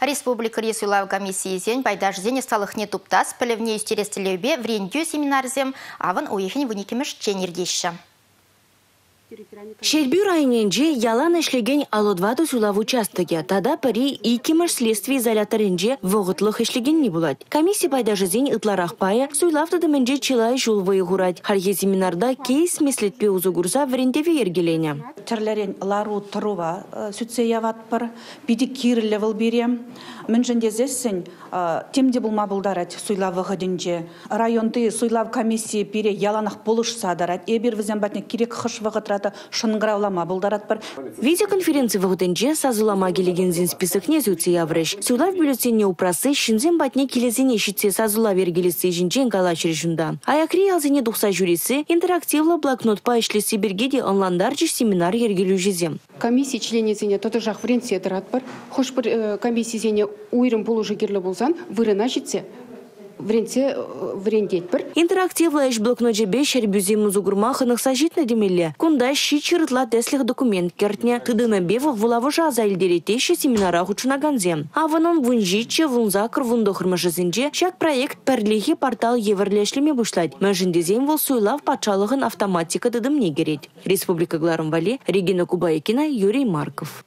Республика Ресуйлау комиссиязен байдажызен есталықне туптас пілівне үстерестілеубе врендю семинарзем авын уехен вуникемеш ченердеші. Шербю районенже ялан эшлеген алодваду сулав участыге, тада пари икимыш следствие изоляторенже вогытлых эшлеген не булат. Комиссия байдажызен ытларах пая суйлавтады менже чилай жулвы гурать. Харге семинарда кейс меслетпе узугурса врендеве ергелене. Терлерен лару тұрува сүтсе яватпыр, биді кирілі выл берем. Мүнжінде зесін темде бұлма бұлдарат суйлавы ғыдынже. Районды суйлав комиссия бере яланақ болыш садарат. Эбір візен батне керек қыш вғытраты шынғыраулама бұлдарат бір. Видеоконференция вғыдынже сазулама келегензен списықне зөтсе яврыш. Суйлав бюллетенне упрасы шинзен батне келезене шитсе сазула вергелесі жінжен кала чережунда. Аякри алзене дұқса жүресі интерактивлы блокнот па ішлесі бергеде онландар жеш семинар ергелу жезем. Комиссия членезене тоты жақ вренсе дыратпыр. Хош бір комиссиясене уйрым болу жігерлі болсан, вырына жетсе. Врендетпір. Интерактивлы эш блокнот жебе шербюзе музугурма хынықса житна демелі. Кунда щи чырытла теслих документ кертне. Тыдына бева вулавы жаза илдеретеші семинара хучына ганзем. Аванон вунжиче вунзакр вундохырмашызынже шак проект перлихи портал еверлешлеме бушлать. Мәжіндезем вул суйлав патшалығын автоматика дыдым не керет. Республика Гларымвали, Регина Кубайкина, Юрий Марков.